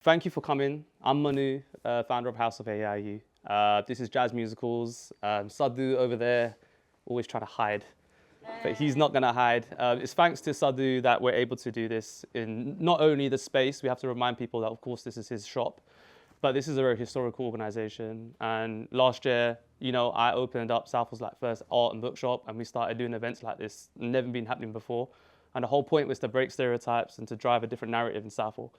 Thank you for coming. I'm Manu, founder of House of AIU. This is Jas Musicals. Sadhu over there, always trying to hide, but he's not going to hide. It's thanks to Sadhu that we're able to do this in not only the space, we have to remind people that, of course, this is his shop, but this is a very historical organization. And last year, I opened up Southall's first art and bookshop, and we started doing events like this, never been happening before. And the whole point was to break stereotypes and to drive a different narrative in Southall,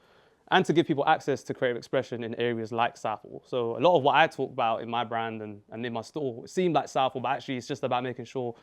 and to give people access to creative expression in areas like Southall. So a lot of what I talk about in my brand and in my store seem like Southall, but actually it's just about making sure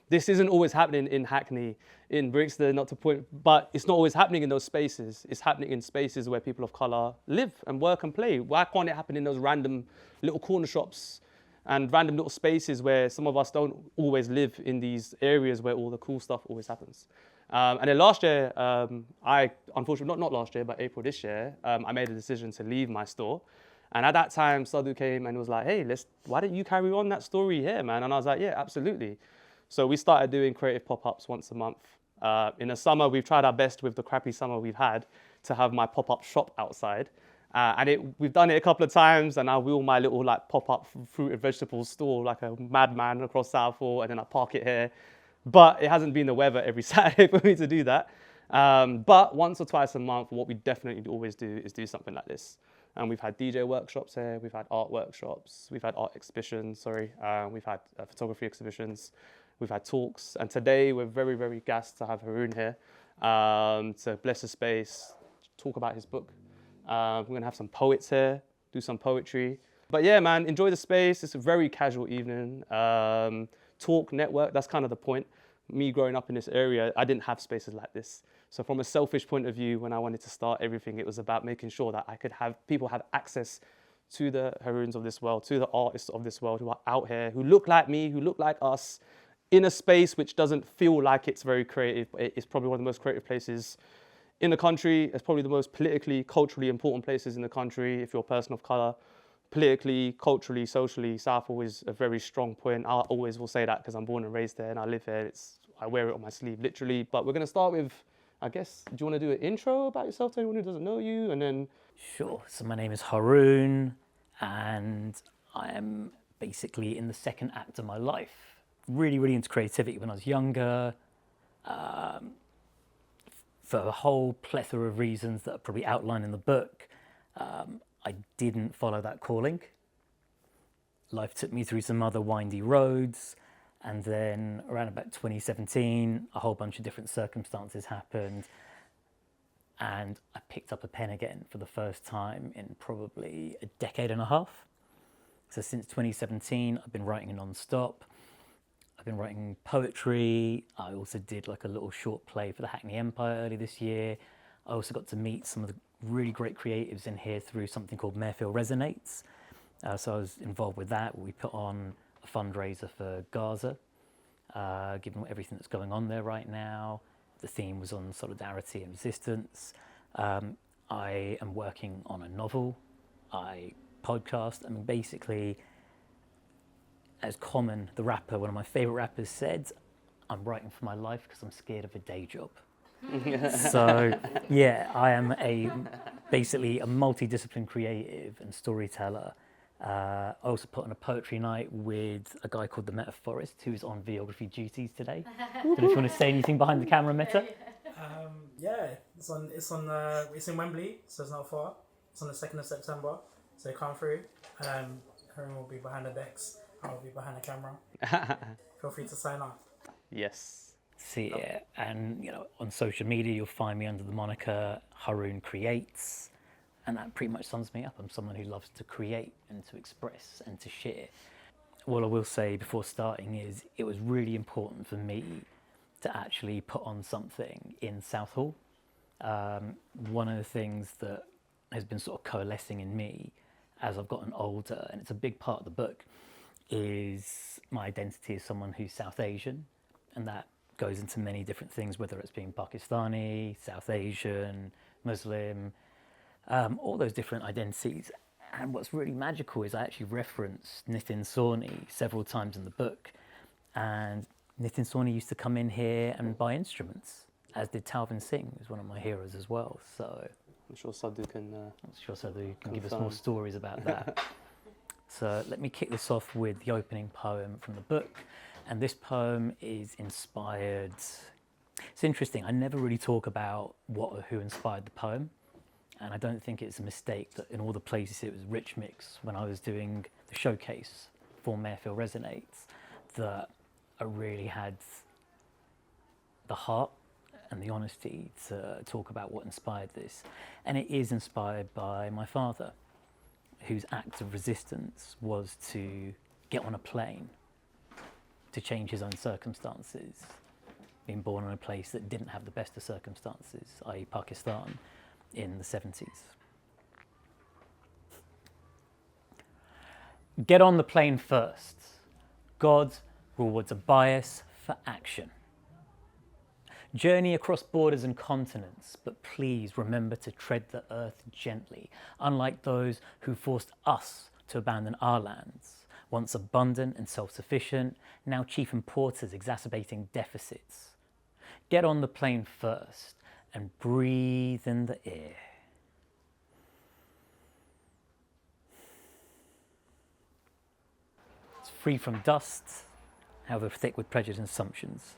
this isn't always happening in Hackney, in Brixton, not to point, but it's not always happening in those spaces. It's happening in spaces where people of color live and work and play. Why can't it happen in those random little corner shops and random little spaces where some of us don't always live in these areas where all the cool stuff always happens? And then last year, I unfortunately, not last year, but April this year, I made a decision to leave my store. And at that time, Sadhu came and was like, hey, why don't you carry on that story here, man? And I was like, yeah, absolutely. So we started doing creative pop-ups once a month. In the summer, we've tried our best with the crappy summer we've had to have my pop-up shop outside. We've done it a couple of times, and I wheel my little pop-up fruit and vegetable store like a madman across Southall, and then I park it here. But it hasn't been the weather every Saturday for me to do that. But once or twice a month, what we definitely always do is do something like this. And we've had DJ workshops here, we've had art workshops, we've had art exhibitions, we've had photography exhibitions, we've had talks. And today we're very, very gassed to have Haroon here to bless the space, talk about his book. We're gonna have some poets here, do some poetry. But yeah, man, enjoy the space. It's a very casual evening. Talk, network, that's kind of the point. Me growing up in this area, I didn't have spaces like this. So from a selfish point of view, when I wanted to start everything, it was about making sure that I could have people have access to the Haroons of this world, to the artists of this world who are out here, who look like me, who look like us, in a space which doesn't feel like it's very creative, but it's probably one of the most creative places in the country. It's probably the most politically, culturally important places in the country if you're a person of color. Politically, culturally, socially, Southall is a very strong point. I always will say that because I'm born and raised there and I live here. I wear it on my sleeve, literally. But we're going to start with, I guess, do you want to do an intro about yourself to anyone who doesn't know you? And then... Sure. So my name is Haroon, and I am basically in the second act of my life. Really, really into creativity when I was younger, for a whole plethora of reasons that are probably outlined in the book. I didn't follow that calling. Life took me through some other windy roads, and then around about 2017, a whole bunch of different circumstances happened, and I picked up a pen again for the first time in probably a decade and a half. So since 2017, I've been writing non-stop. I've been writing poetry. I also did a little short play for the Hackney Empire early this year. I also got to meet some of the really great creatives in here through something called Mayfield Resonates. So I was involved with that. We put on a fundraiser for Gaza, given everything that's going on there right now. The theme was on solidarity and resistance. I am working on a novel. I podcast. I mean, basically, as Common, the rapper, one of my favorite rappers, said, I'm writing for my life because I'm scared of a day job. So yeah, I am basically a multidisciplinary creative and storyteller. I also put on a poetry night with a guy called the Metaphorist, who's on videography duties today. Don't know if you want to say anything behind the camera, Meta. Yeah, it's in Wembley, so it's not far. It's on the 2nd of September, so come through. Haroon will be behind the decks. I'll be behind the camera. Feel free to sign up. Yes. So yeah, and on social media you'll find me under the moniker Haroon Creates, and that pretty much sums me up. I'm someone who loves to create and to express and to share. What I will say before starting is it was really important for me to actually put on something in Southall. One of the things that has been sort of coalescing in me as I've gotten older, and it's a big part of the book, is my identity as someone who's South Asian, and that goes into many different things, whether it's being Pakistani, South Asian, Muslim, all those different identities. And what's really magical is I actually reference Nitin Sawhney several times in the book. And Nitin Sawhney used to come in here and buy instruments, as did Talvin Singh, who's one of my heroes as well. So I'm sure Sadhu can. I'm sure Sadhu can give us more confirm. stories about that. So let me kick this off with the opening poem from the book. And this poem is inspired. It's interesting, I never really talk about what or who inspired the poem. And I don't think it's a mistake that in all the places it was Rich Mix when I was doing the showcase for Mayfield Resonates, that I really had the heart and the honesty to talk about what inspired this. And it is inspired by my father, whose act of resistance was to get on a plane to change his own circumstances, being born in a place that didn't have the best of circumstances, i.e. Pakistan, in the 70s. Get on the plane first. God rewards a bias for action. Journey across borders and continents, but please remember to tread the earth gently, unlike those who forced us to abandon our lands. Once abundant and self-sufficient, now chief importers exacerbating deficits. Get on the plane first and breathe in the air. It's free from dust, however thick with prejudice and assumptions.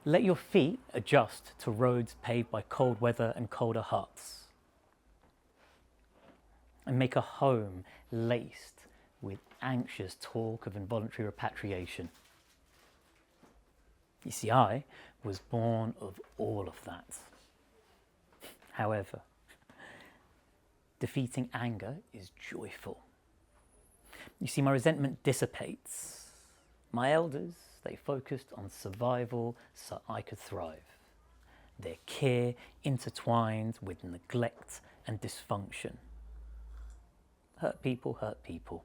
Let your feet adjust to roads paved by cold weather and colder hearts. And make a home laced with anxious talk of involuntary repatriation. You see, I was born of all of that. However, defeating anger is joyful. You see, my resentment dissipates. My elders, they focused on survival so I could thrive. Their care intertwined with neglect and dysfunction. Hurt people hurt people.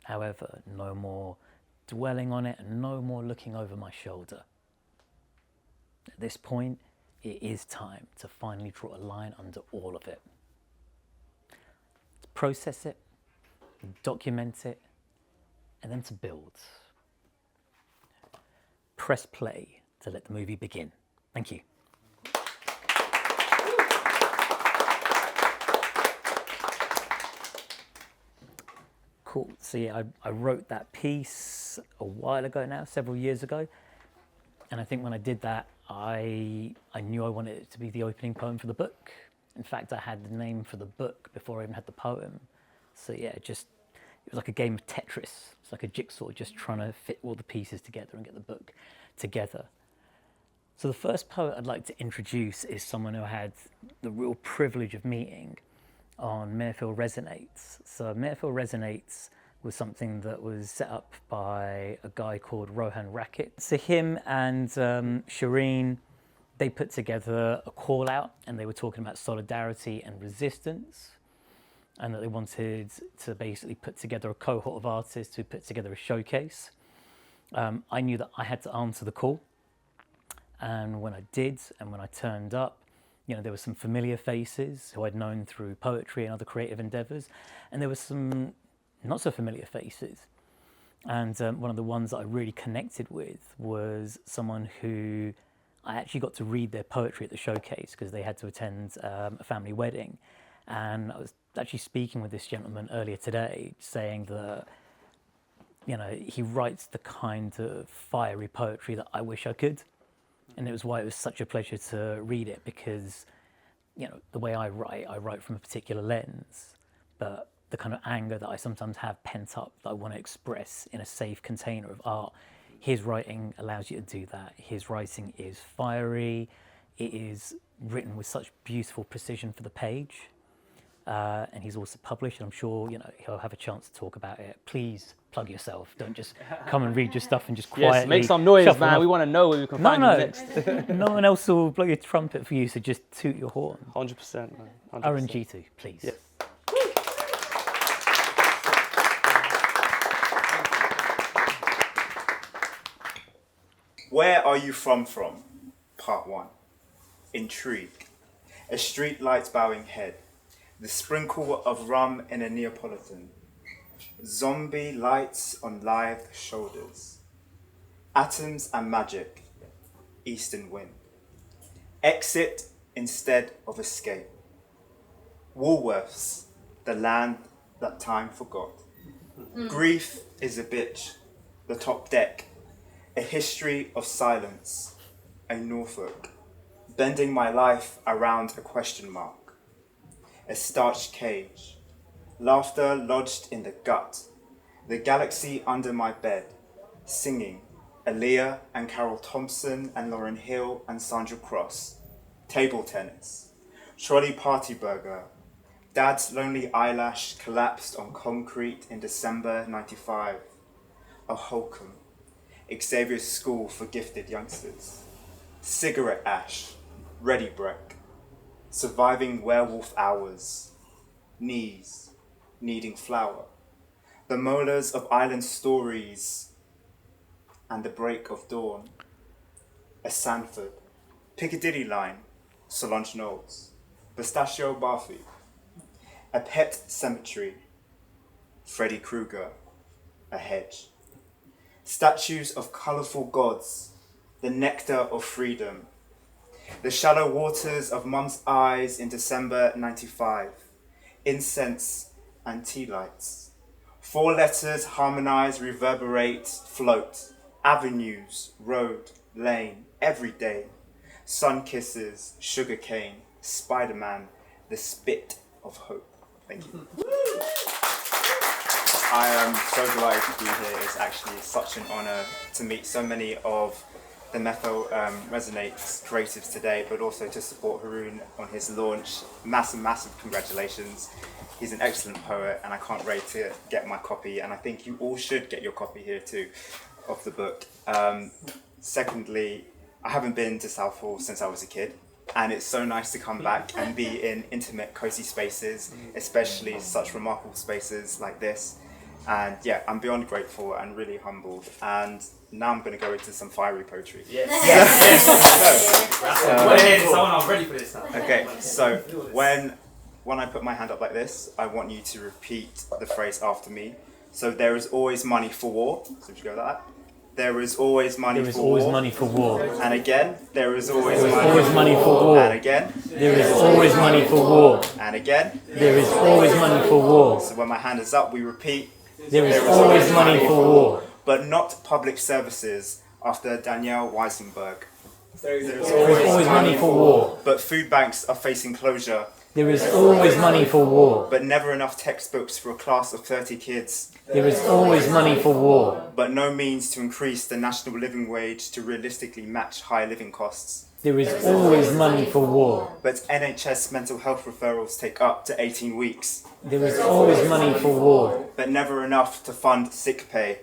However, no more dwelling on it and no more looking over my shoulder. At this point, it is time to finally draw a line under all of it. To process it, document it, and then to build. Press play to let the movie begin. Thank you. Cool. So yeah, I wrote that piece a while ago now, several years ago. And I think when I did that, I knew I wanted it to be the opening poem for the book. In fact, I had the name for the book before I even had the poem. So yeah, it was like a game of Tetris. It's like a jigsaw, just trying to fit all the pieces together and get the book together. So the first poet I'd like to introduce is someone who I had the real privilege of meeting on Mayfield Resonates. So Mayfield Resonates was something that was set up by a guy called Rohan Rackett. So him and Shireen, they put together a call out and they were talking about solidarity and resistance, and that they wanted to basically put together a cohort of artists who put together a showcase. I knew that I had to answer the call, and when I did, and when I turned up, you know, there were some familiar faces who I'd known through poetry and other creative endeavours, and there were some not so familiar faces. And one of the ones that I really connected with was someone who I actually got to read their poetry at the showcase because they had to attend a family wedding. And I was actually speaking with this gentleman earlier today, saying that, you know, he writes the kind of fiery poetry that I wish I could. And it was why it was such a pleasure to read it, because, you know, the way I write from a particular lens, but the kind of anger that I sometimes have pent up that I want to express in a safe container of art, his writing allows you to do that. His writing is fiery. It is written with such beautiful precision for the page. And he's also published, and I'm sure, you know, he'll have a chance to talk about it. Please plug yourself. Don't just come and read your stuff and just quietly. Yes, make some noise, man. off. We want to know where we can find you next. No one else will blow your trumpet for you, so just toot your horn. 100%, man. 100%. RNG2, please. Yes. Where are you from? Part 1. Intrigue. A street light's bowing head. The sprinkle of rum in a Neapolitan. Zombie lights on lithe shoulders. Atoms and magic. Eastern wind. Exit instead of escape. Woolworths, the land that time forgot. Grief is a bitch, the top deck, a history of silence, a Norfolk, bending my life around a question mark, a starched cage, laughter lodged in the gut, the galaxy under my bed, singing, Aaliyah and Carol Thompson and Lauryn Hill and Sandra Cross, table tennis, trolley party burger, Dad's lonely eyelash collapsed on concrete in December 95, a Holcomb, Xavier's School for Gifted Youngsters, cigarette ash, ready break, surviving werewolf hours, knees, needing flour, the molars of island stories, and the break of dawn, a Sanford, Piccadilly line, Solange Knowles, Pistachio Barfi, a pet cemetery, Freddy Krueger, a hedge, statues of colourful gods, the nectar of freedom, the shallow waters of Mum's eyes in December 95, incense and tea lights, 4 letters harmonise, reverberate, float, avenues, road, lane, every day, sun kisses, sugar cane, Spider-Man, the spit of hope. Thank you. I am so delighted to be here. It's actually such an honour to meet so many of the Metho Resonates creatives today, but also to support Haroon on his launch. Massive congratulations. He's an excellent poet and I can't wait to get my copy, and I think you all should get your copy here too of the book. Secondly, I haven't been to Southall since I was a kid, and it's so nice to come back and be in intimate, cozy spaces, especially such remarkable spaces like this. And yeah, I'm beyond grateful and really humbled. And now I'm going to go into some fiery poetry. Yes. I'm ready for this now. Okay, so when I put my hand up like this, I want you to repeat the phrase after me. So there is always money for war. So if you go like that. There is always money There is for always war. money for war. And again, there is always There is money always money for war. And again, There is always money for war. and again. There is always money for war. So when my hand is up, we repeat. There is always money for war. But not public services, after Danielle Weisenberg. There is always money for war. But food banks are facing closure. There is always money for war. But never enough textbooks for a class of 30 kids. There is always money for war. But no means to increase the national living wage to realistically match high living costs. There is always money for war. But NHS mental health referrals take up to 18 weeks. There is always money for war. But never enough to fund sick pay.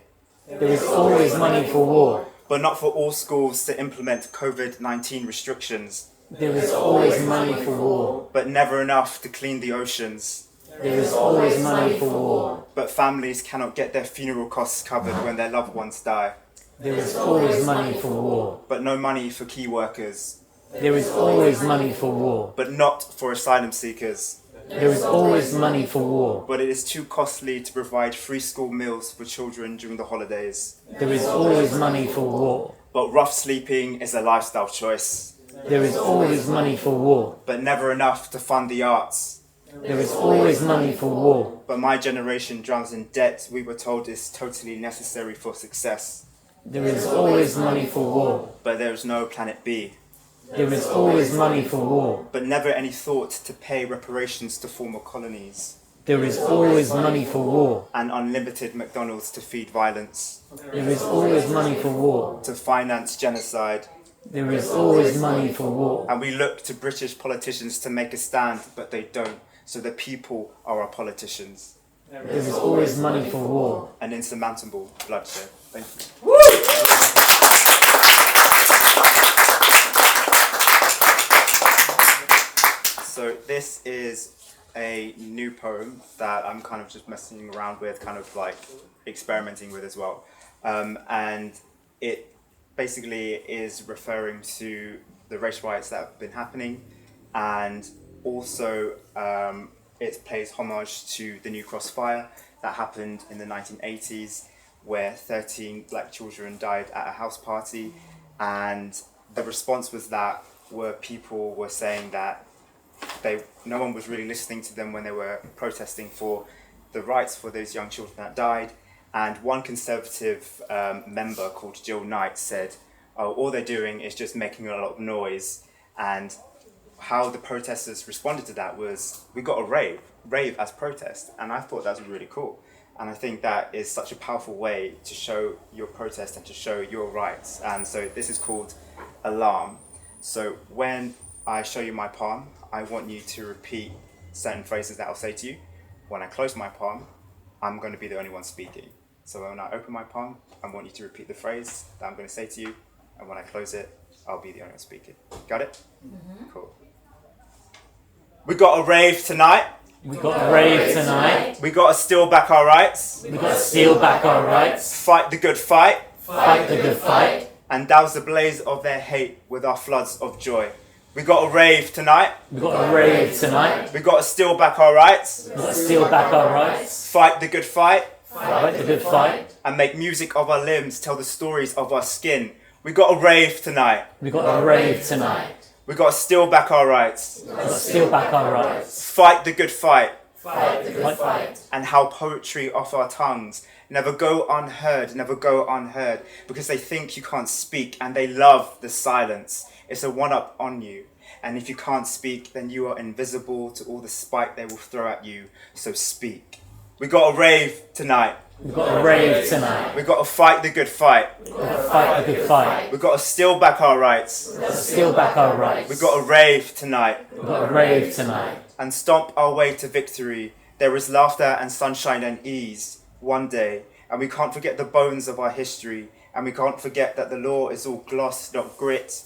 There is always money for war. But not for all schools to implement COVID-19 restrictions. There is always money for war. But never enough to clean the oceans. There is always money for war. But families cannot get their funeral costs covered when their loved ones die. There is always money for war. But no money for key workers. There is always money for war. But not for asylum seekers. There is always money for war. But it is too costly to provide free school meals for children during the holidays. There is always money for war. But rough sleeping is a lifestyle choice. There is always money for war. But never enough to fund the arts. There is always money for war. But my generation drowns in debt we were told is totally necessary for success. There is always money for war. But there is no planet B. There is always money for war. But never any thought to pay reparations to former colonies. There is always money for war. And unlimited McDonald's to feed violence. There is always money for war. To finance genocide. There is always money for war. And we look to British politicians to make a stand, but they don't. So the people are our politicians. There is always money for war. An insurmountable bloodshed. Thank you. So this is a new poem that I'm kind of just messing around with, kind of like experimenting with as well. And it basically is referring to the race riots that have been happening, and also it pays homage to the New Cross fire that happened in the 1980s, where 13 black children died at a house party, and the response was that were people were saying that no one was really listening to them when they were protesting for the rights for those young children that died. And one Conservative member called Jill Knight said, "Oh, all they're doing is just making a lot of noise." And how the protesters responded to that was, we got a rave as protest. And I thought that was really cool. And I think that is such a powerful way to show your protest and to show your rights. And so this is called Alarm. So when I show you my palm, I want you to repeat certain phrases that I'll say to you. When I close my palm, I'm going to be the only one speaking. So when I open my palm, I want you to repeat the phrase that I'm going to say to you. And when I close it, I'll be the only one speaking. Got it? Mm-hmm. Cool. We got a rave tonight. We got a rave tonight. We got to steal back our rights. We got to steal back our rights. Fight the good fight. Fight the good fight. And douse the blaze of their hate with our floods of joy. We got a rave tonight. We got a rave tonight. We got to steal back our rights. We got to steal back our rights. Fight the good fight. Fight the good fight. And make music of our limbs, tell the stories of our skin. We got a rave tonight. We got a rave tonight. We got to steal back our rights. We got to steal back our rights. Fight the good fight. Fight the good fight. And how poetry off our tongues never go unheard, never go unheard, because they think you can't speak and they love the silence. It's a one-up on you. And if you can't speak, then you are invisible to all the spite they will throw at you. So speak. We got a rave tonight. We got a rave tonight. We got to fight the good fight. We got to fight the good fight. We got to steal back our rights. We got to steal back our rights. We got a rave tonight. We got a rave tonight. And stomp our way to victory. There is laughter and sunshine and ease one day. And we can't forget the bones of our history. And we can't forget that the law is all gloss, not grit.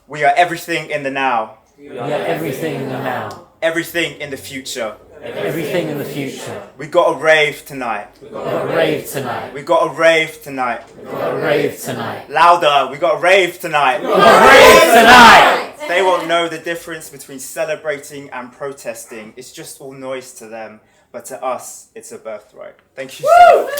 We are everything in the now. We are everything in the now. Everything in the future. Everything in the future. We got a rave tonight. We got a rave tonight. We got a rave tonight. We got a rave tonight. Louder, we got a rave tonight. We got a rave tonight. They won't know the difference between celebrating and protesting. It's just all noise to them. But to us, it's a birthright. Thank you so much.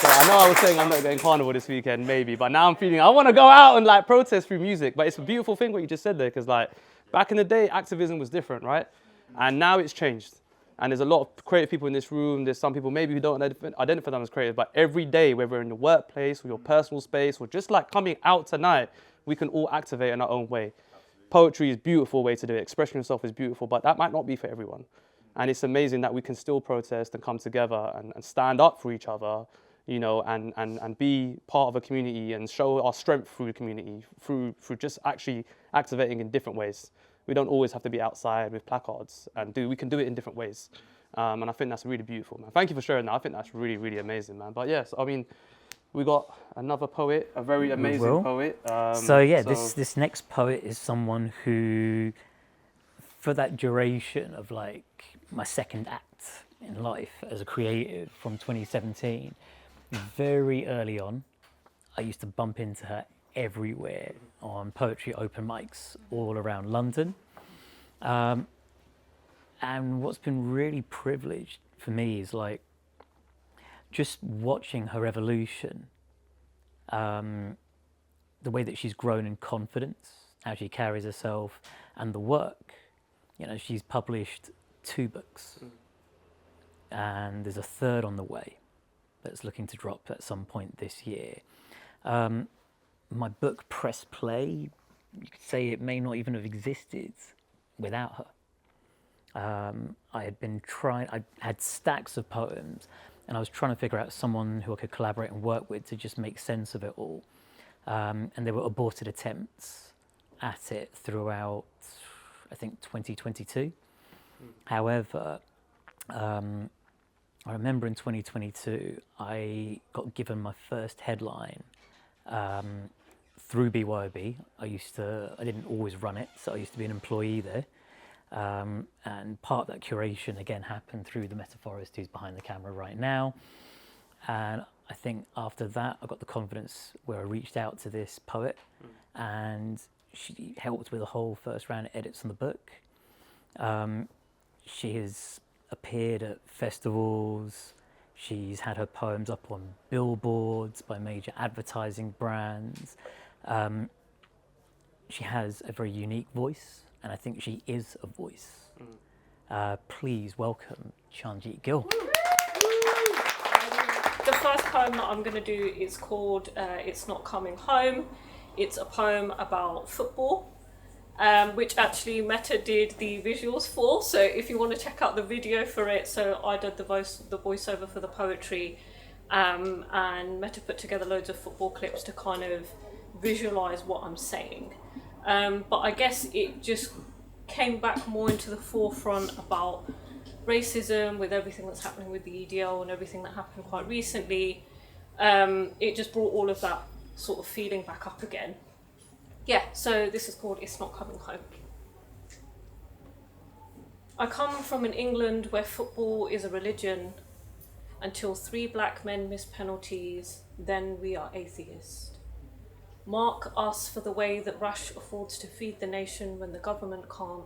So I know I was saying I'm not going carnival this weekend, maybe, but now I'm feeling I want to go out and like protest through music. But it's a beautiful thing what you just said there, because like back in the day, activism was different, right? And now it's changed. And there's a lot of creative people in this room. There's some people maybe who don't identify them as creative, but every day, whether in the workplace or your personal space or just like coming out tonight, we can all activate in our own way. Poetry is a beautiful way to do it. Expressing yourself is beautiful, but that might not be for everyone. And it's amazing that we can still protest and come together and stand up for each other, you know, and be part of a community and show our strength through the community, through just actually activating in different ways. We don't always have to be outside with placards, we can do it in different ways. And I think that's really beautiful, man. Thank you for sharing that. I think that's really, really amazing, man. But yes, I mean, we got another poet, a very amazing poet. This next poet is someone who, for that duration of like my second act in life as a creative from 2017, very early on, I used to bump into her everywhere on poetry open mics all around London. And what's been really privileged for me is like just watching her evolution, the way that she's grown in confidence, how she carries herself, and the work. You know, she's published 2 books, and there's a 3rd on the way that's looking to drop at some point this year. My book, Press Play, you could say it may not even have existed without her. I had stacks of poems, and I was trying to figure out someone who I could collaborate and work with to just make sense of it all. And there were aborted attempts at it throughout, I think, 2022. However, I remember in 2022, I got given my first headline through BYOB. I didn't always run it, so I used to be an employee there. And part of that curation again happened through the metaphorist who's behind the camera right now. And I think after that, I got the confidence where I reached out to this poet, and she helped with the whole first round of edits on the book. She has appeared at festivals. She's had her poems up on billboards by major advertising brands. She has a very unique voice, and I think she is a voice. Please welcome Chanjit Gill. The first poem that I'm going to do is called It's Not Coming Home. It's a poem about football, which actually Meta did the visuals for. So if you want to check out the video for it, so I did the voiceover for the poetry, and Meta put together loads of football clips to kind of visualize what I'm saying. But I guess it just came back more into the forefront about racism with everything that's happening with the EDL and everything that happened quite recently. It just brought all of that sort of feeling back up again. Yeah, so this is called It's Not Coming Home. I come from an England where football is a religion. Until 3 black men miss penalties, then we are atheists. Mark us for the way that Rush affords to feed the nation when the government can't.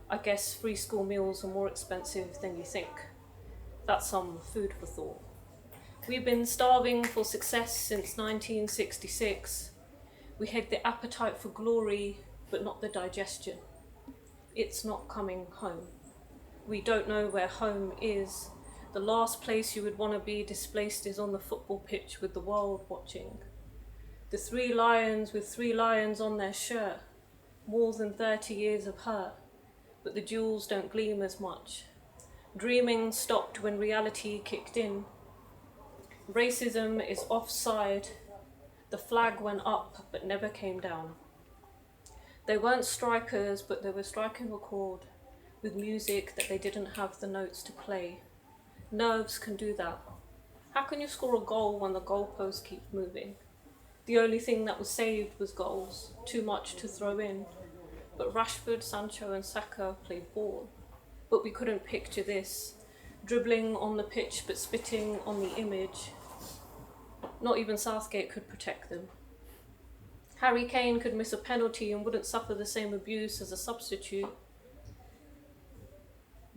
I guess free school meals are more expensive than you think. That's some food for thought. We've been starving for success since 1966. We had the appetite for glory, but not the digestion. It's not coming home. We don't know where home is. The last place you would want to be displaced is on the football pitch with the world watching. The 3 lions with 3 lions on their shirt. More than 30 years of hurt. But the jewels don't gleam as much. Dreaming stopped when reality kicked in. Racism is offside. The flag went up but never came down. They weren't strikers, but they were striking a chord with music that they didn't have the notes to play. Nerves can do that. How can you score a goal when the goalposts keep moving? The only thing that was saved was goals, too much to throw in. But Rashford, Sancho and Saka played ball. But we couldn't picture this. Dribbling on the pitch but spitting on the image. Not even Southgate could protect them. Harry Kane could miss a penalty and wouldn't suffer the same abuse as a substitute.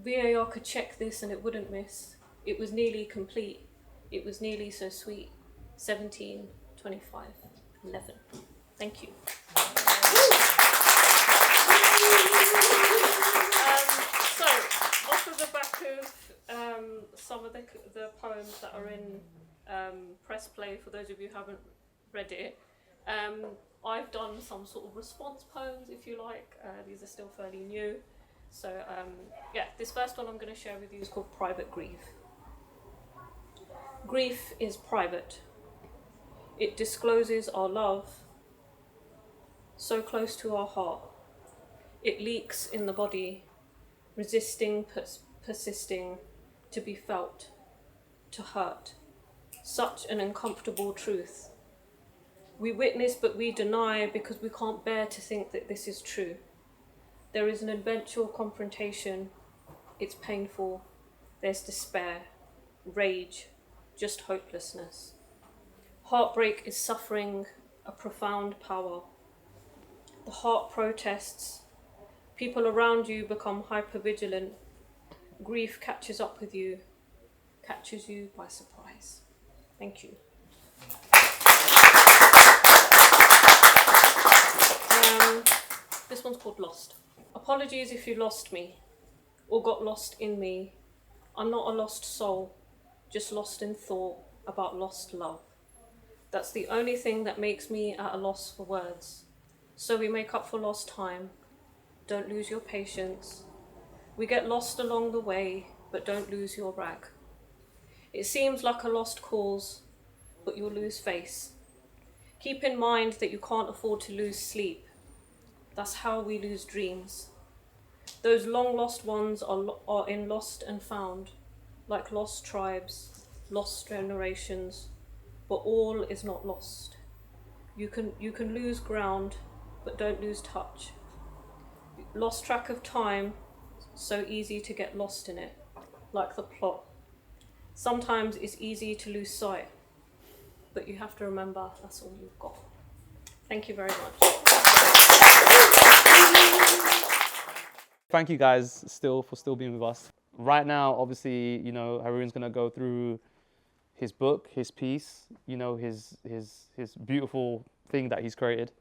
VAR could check this and it wouldn't miss. It was nearly complete. It was nearly so sweet. 17, 25, 11. Thank you. So, off of the back of some of the poems that are in press play, for those of you who haven't read it, I've done some sort of response poems, if you like. These are still fairly new. So, yeah, this first one I'm going to share with you is called Private Grief. Grief is private. It discloses our love, so close to our heart. It leaks in the body, resisting, persisting, to be felt, to hurt. Such an uncomfortable truth. We witness but we deny because we can't bear to think that this is true. There is an eventual confrontation. It's painful. There's despair, rage, just hopelessness. Heartbreak is suffering, a profound power. The heart protests. People around you become hypervigilant. Grief catches up with you, catches you by surprise. Thank you. This one's called Lost. Apologies if you lost me, or got lost in me. I'm not a lost soul, just lost in thought about lost love. That's the only thing that makes me at a loss for words. So we make up for lost time. Don't lose your patience. We get lost along the way, but don't lose your rag. It seems like a lost cause, but you'll lose face. Keep in mind that you can't afford to lose sleep. That's how we lose dreams. Those long lost ones are in lost and found, like lost tribes, lost generations, but all is not lost. You can lose ground, but don't lose touch. Lost track of time, so easy to get lost in it, like the plot. Sometimes it's easy to lose sight, but you have to remember that's all you've got. Thank you very much. Thank you guys for still being with us. right now, obviously, Haroon's gonna go through his book, his piece, his beautiful thing that he's created,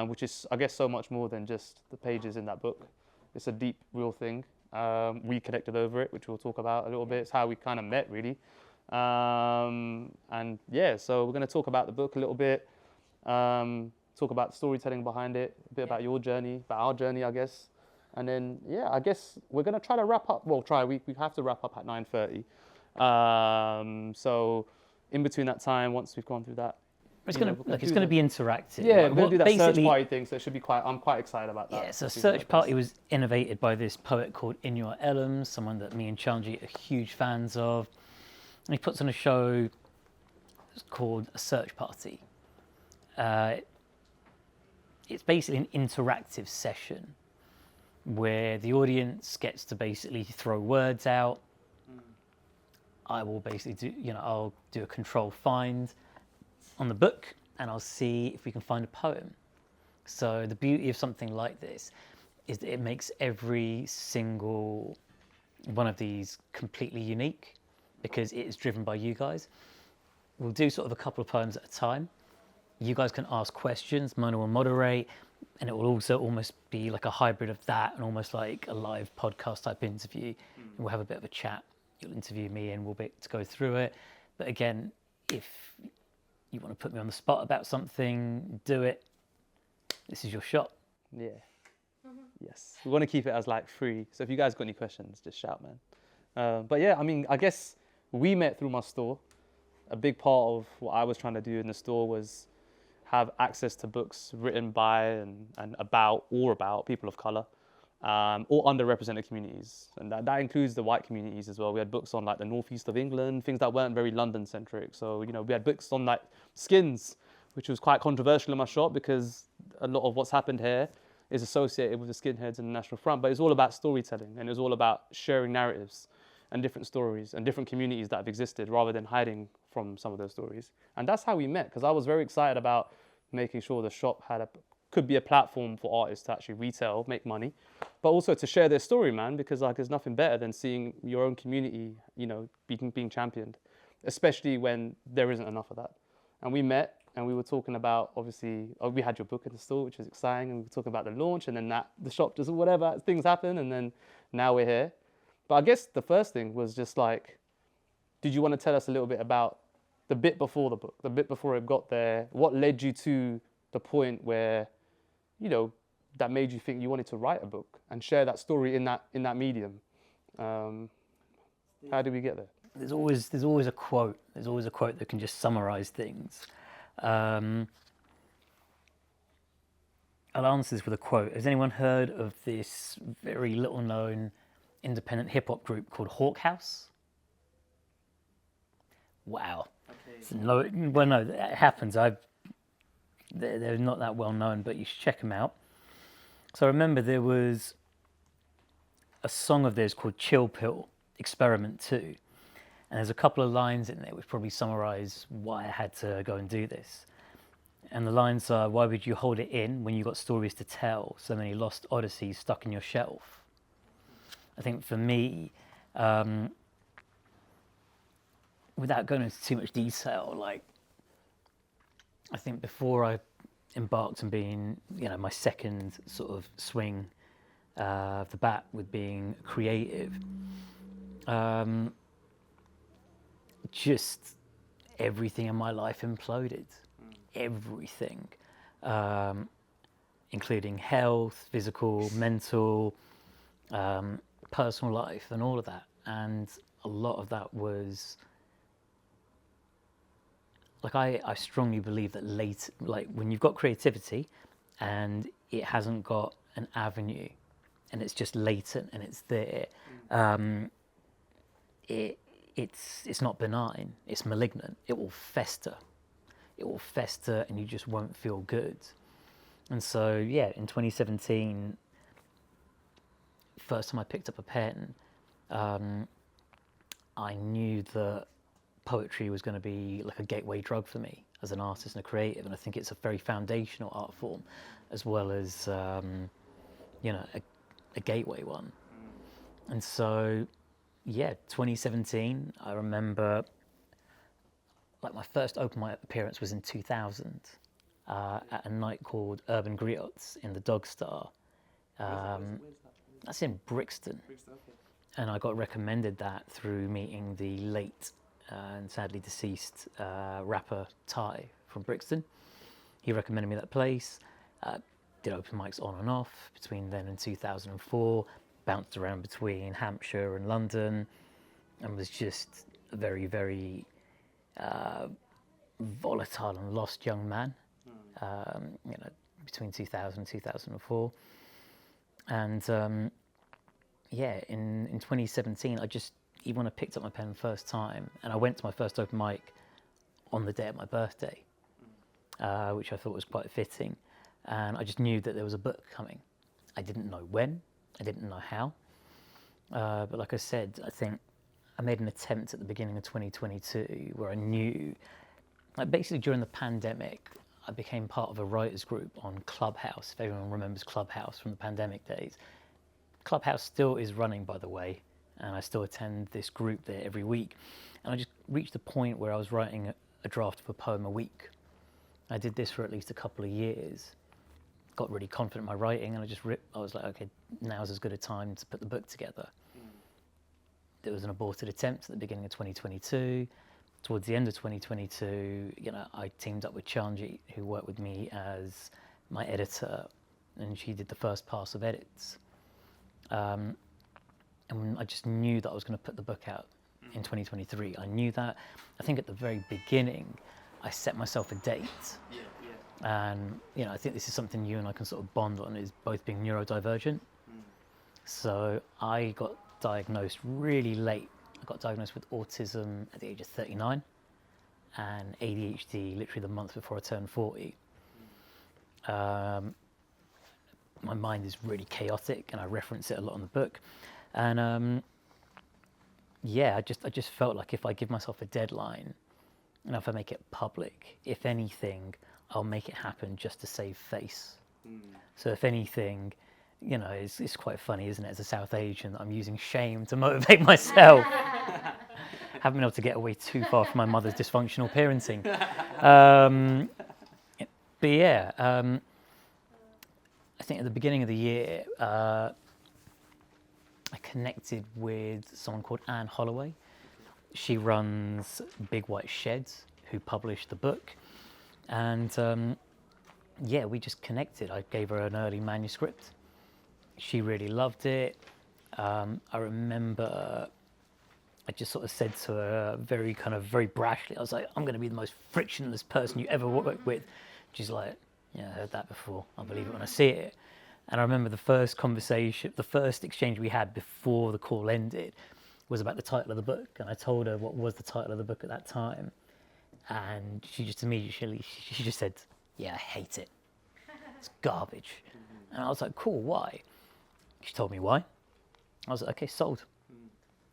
which is, I guess, so much more than just the pages in that book. It's a deep, real thing. We connected over it, which we'll talk about a little bit. It's how we kind of met, really. And yeah, so we're going to talk about the book a little bit, talk about the storytelling behind it, a bit about your journey, about our journey, I guess. And then, yeah, I guess we're going to try to wrap up. Well, we have to wrap up at 9:30. So in between that time, once we've gone through that, it's going to be interactive. Yeah, Like, we're going to do that search basically- party thing, so it should be I'm quite excited about that. Yeah, so Search Party was innovated by this poet called Inuit Elam, someone that me and Chanji are huge fans of. And he puts on a show called a Search Party. It's basically an interactive session where the audience gets to basically throw words out. I will basically I'll do a control find on the book, and I'll see if we can find a poem. So the beauty of something like this is that it makes every single one of these completely unique because it is driven by you guys. We'll do sort of a couple of poems at a time. You guys can ask questions, Mona will moderate, and it will also almost be like a hybrid of that and almost like a live podcast type interview. And we'll have a bit of a chat. You'll interview me and we'll be able to go through it. But again, if you want to put me on the spot about something, do it. This is your shot. Yeah. Yes. We want to keep it as like free. So if you guys got any questions, just shout, man. But yeah, I mean, I guess we met through my store. A big part of what I was trying to do in the store was have access to books written by and about people of color, or underrepresented communities. And that includes the white communities as well. We had books on like the northeast of England, things that weren't very London centric. So, we had books on like skins, which was quite controversial in my shop because a lot of what's happened here is associated with the skinheads and the National Front, but it's all about storytelling and it's all about sharing narratives and different stories and different communities that have existed rather than hiding from some of those stories. And that's how we met, because I was very excited about making sure the shop could be a platform for artists to actually retail, make money, but also to share their story, man, because like there's nothing better than seeing your own community, being championed, especially when there isn't enough of that. And we met and we were talking about, obviously, we had your book in the store, which was exciting, and we were talking about the launch, and then the shop just whatever, things happen, and then now we're here. But I guess the first thing was just like, did you want to tell us a little bit about the bit before the book, the bit before it got there? What led you to the point where, that made you think you wanted to write a book and share that story in that medium? How did we get there? There's always a quote. There's always a quote that can just summarize things. I'll answer this with a quote. Has anyone heard of this very little known independent hip hop group called Hawk House? Wow. Okay. No, that happens. They're not that well known, but you should check them out. So I remember there was a song of theirs called Chill Pill, Experiment 2. And there's a couple of lines in there which probably summarize why I had to go and do this. And the lines are, why would you hold it in when you got stories to tell? So many lost odysseys stuck in your shelf. I think for me, without going into too much detail, I think before I embarked on being, my second sort of swing of the bat with being creative, just everything in my life imploded. Everything, including health, physical, mental, personal life, and all of that. And a lot of that was I strongly believe that when you've got creativity and it hasn't got an avenue and it's just latent and it's there, it's not benign, it's malignant. It will fester and you just won't feel good. And so, yeah, in 2017, first time I picked up a pen, I knew that poetry was going to be like a gateway drug for me as an artist and a creative. And I think it's a very foundational art form as well as, a gateway one. And so yeah, 2017, I remember, like, my first open mic appearance was in 2000 at a night called Urban Griots in the Dog Star. That's in Brixton. And I got recommended that through meeting the late and sadly deceased rapper Ty from Brixton. He recommended me that place. Did open mics on and off between then and 2004. Bounced around between Hampshire and London, and was just a very, very volatile and lost young man. Between 2000 and 2004. And yeah, in 2017, I just, even when I picked up my pen the first time, and I went to my first open mic on the day of my birthday, which I thought was quite fitting, and I just knew that there was a book coming. I didn't know when, I didn't know how, but like I said, I think I made an attempt at the beginning of 2022 where I knew, like, basically during the pandemic, I became part of a writers group on Clubhouse, if everyone remembers Clubhouse from the pandemic days. Clubhouse still is running, by the way, and I still attend this group there every week. And I just reached a point where I was writing a draft of a poem a week. I did this for at least a couple of years, got really confident in my writing, and I was like, okay, now's as good a time to put the book together. There was an aborted attempt at the beginning of 2022. Towards the end of 2022, I teamed up with Chanji, who worked with me as my editor, and she did the first pass of edits. And I just knew that I was going to put the book out in 2023. I knew that. I think at the very beginning, I set myself a date. And, I think this is something you and I can sort of bond on, is both being neurodivergent. So I got diagnosed really late. I got diagnosed with autism at the age of 39 and ADHD literally the month before I turned 40. My mind is really chaotic, and I reference it a lot in the book. And I just felt like if I give myself a deadline, and if I make it public, if anything, I'll make it happen just to save face. So if anything, it's quite funny, isn't it? As a South Asian, I'm using shame to motivate myself. Haven't been able to get away too far from my mother's dysfunctional parenting. But yeah, I think at the beginning of the year, I connected with someone called Anne Holloway. She runs Big White Sheds, who published the book. And we just connected. I gave her an early manuscript. She really loved it. I remember I just sort of said to her very brashly, I was like, I'm going to be the most frictionless person you ever work with. She's like, yeah, I heard that before. I'll believe it when I see it. And I remember the first exchange we had before the call ended was about the title of the book. And I told her what was the title of the book at that time. And she just immediately, she just said, yeah, I hate it. It's garbage. And I was like, cool, why? She told me why. I was like, okay, sold.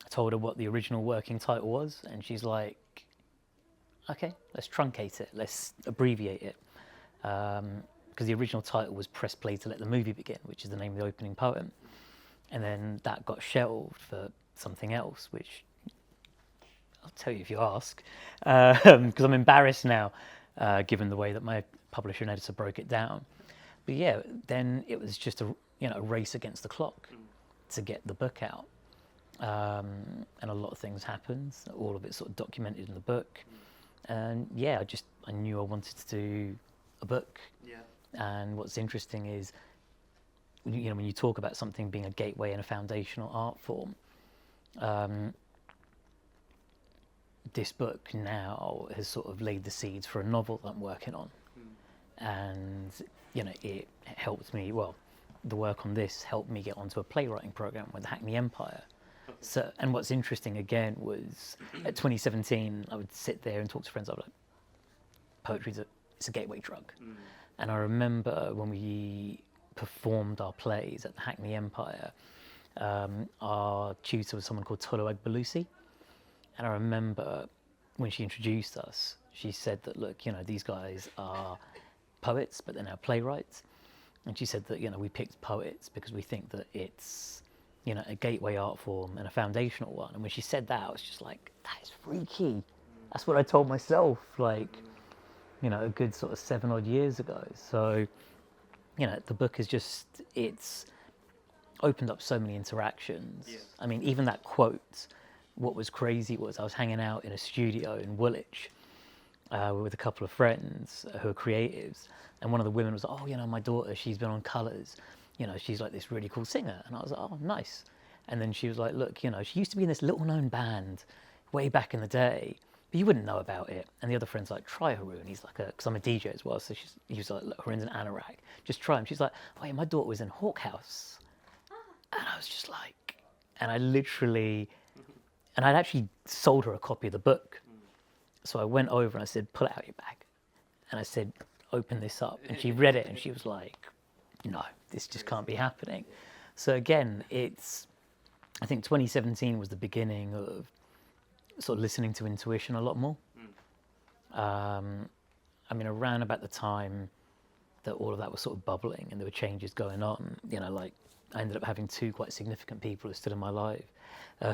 I told her what the original working title was, and she's like, okay, let's truncate it, let's abbreviate it. Because the original title was Press Play to Let the Movie Begin, which is the name of the opening poem. And then that got shelved for something else, which I'll tell you if you ask, because I'm embarrassed now, given the way that my publisher and editor broke it down. But yeah, then it was just a race against the clock to get the book out. And a lot of things happened, all of it sort of documented in the book. And yeah, I knew I wanted to do a book. Yeah. And what's interesting is, when you talk about something being a gateway and a foundational art form, this book now has sort of laid the seeds for a novel that I'm working on. And, it helped me, the work on this helped me get onto a playwriting program with the Hackney Empire. So, and what's interesting again was, at 2017, I would sit there and talk to friends. I was like, poetry's it's a gateway drug. And I remember when we performed our plays at the Hackney Empire, our tutor was someone called Tolu Agbalusi. And I remember when she introduced us, she said that, look, these guys are poets, but they're now playwrights. And she said that, we picked poets because we think that it's you know, a gateway art form and a foundational one. And when she said that, I was just like, that is freaky. That's what I told myself, like, you know, a good sort of 7 odd years ago. So, you know, the book is just, it's opened up so many interactions. Yeah. I mean, even that quote, what was crazy was I was hanging out in a studio in Woolwich with a couple of friends who are creatives. And one of the women was, oh, you know, my daughter, she's been on Colours. You know, she's like this really cool singer. And I was like, oh, nice. And then she was like, look, you know, she used to be in this little known band way back in the day, but you wouldn't know about it. And the other friend's like, try Haroon. He's like, because I'm a DJ as well. So he was like, look, Haroon's an anorak. Just try him. She's like, oh, yeah, my daughter was in Hawk House. And I was just like, and I literally, and I'd actually sold her a copy of the book. So I went over and I said, pull it out your bag. And I said, open this up. And she read it and she was like, no, this just can't be happening. So again, I think 2017 was the beginning of sort of listening to intuition a lot more. I mean, around about the time that all of that was sort of bubbling and there were changes going on, you know, like I ended up having 2 quite significant people who stood in my life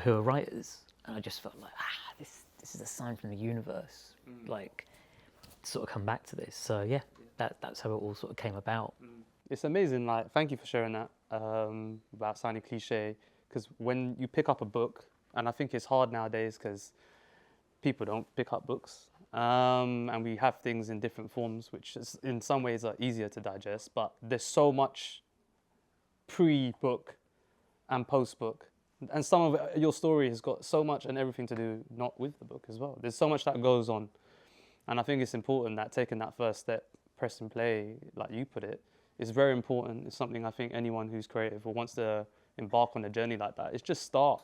who are writers. And I just felt like, this is a sign from the universe, like, to sort of come back to this. So yeah, that's how it all sort of came about. It's amazing. Like, thank you for sharing that about sounding cliche. Because when you pick up a book, and I think it's hard nowadays because people don't pick up books, and we have things in different forms, which is, in some ways are easier to digest. But there's so much pre-book and post-book. And some of your story has got so much and everything to do not with the book as well. There's so much that goes on. And I think it's important that taking that first step, press and play, like you put it, is very important. It's something I think anyone who's creative or wants to embark on a journey like that, it's just start.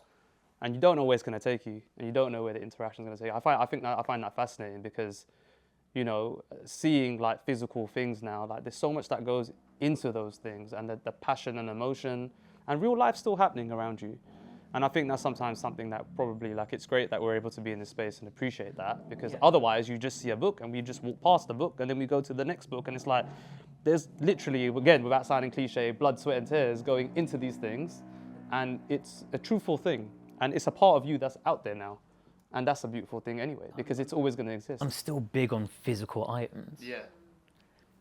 And you don't know where it's going to take you, and you don't know where the interaction is going to take you. I find that fascinating because, you know, seeing like physical things now, like there's so much that goes into those things, and the passion and emotion, and real life still happening around you. And I think that's sometimes something that probably, like, it's great that we're able to be in this space and appreciate that, because otherwise you just see a book and we just walk past the book and then we go to the next book, and it's like there's literally, again, without sounding cliche, blood, sweat and tears going into these things, and it's a truthful thing, and it's a part of you that's out there now, and that's a beautiful thing anyway, because it's always going to exist. I'm still big on physical items. Yeah.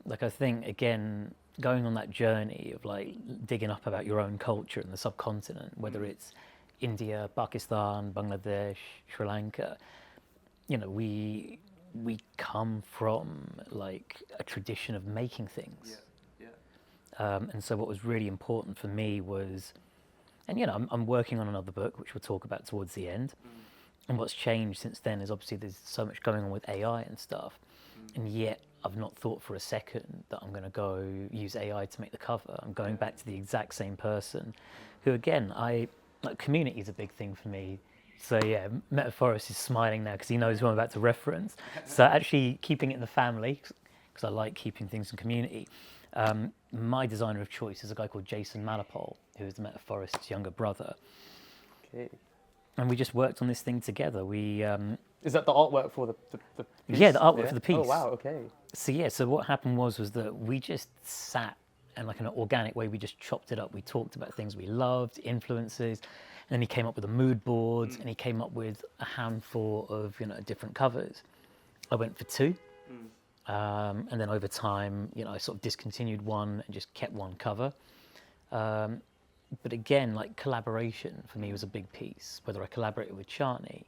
Like, I think, again, going on that journey of like digging up about your own culture and the subcontinent, whether it's India, Pakistan, Bangladesh, Sri Lanka, you know, we come from like a tradition of making things. And so what was really important for me was, and you know, I'm working on another book, which we'll talk about towards the end. And what's changed since then is obviously there's so much going on with AI and stuff. And yet I've not thought for a second that I'm going to go use AI to make the cover. I'm going back to the exact same person who, again, like, community is a big thing for me. So yeah, Metaphorist is smiling now because he knows who I'm about to reference. So actually keeping it in the family, because I like keeping things in community. My designer of choice is a guy called Jason Malapole, who is the Metaphorist's younger brother. Okay. And we just worked on this thing together. Is that the artwork for the piece? Yeah, the artwork for the piece. Oh, wow, okay. So what happened was that we just sat, and like in an organic way, we just chopped it up. We talked about things we loved, influences, and then he came up with the mood boards, and he came up with a handful of, you know, different covers. I went for 2, and then over time, you know, I sort of discontinued one and just kept one cover. But again, like, collaboration for me was a big piece. Whether I collaborated with Chani,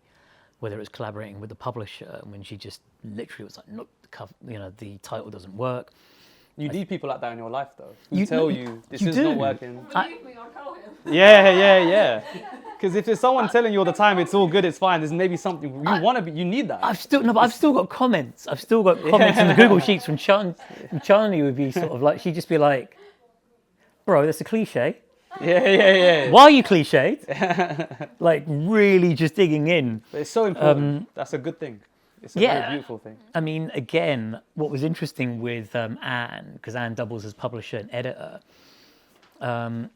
whether it was collaborating with the publisher, when she just literally was like, nope, the cover, you know, the title doesn't work. You need people like that in your life, though, who tell you this is not working. Believe me, I'll tell him. Yeah. Because if there's someone telling you all the time it's all good, it's fine, there's maybe something you want to be. You need that. I've still got comments. I've still got comments in the Google Sheets from Chani. Chani would be sort of like, she'd just be like, bro, that's a cliche. Yeah. Why are you cliched? Like, really just digging in. But it's so important. That's a good thing. It's a very beautiful thing. I mean, again, what was interesting with Anne, because Anne doubles as publisher and editor, again,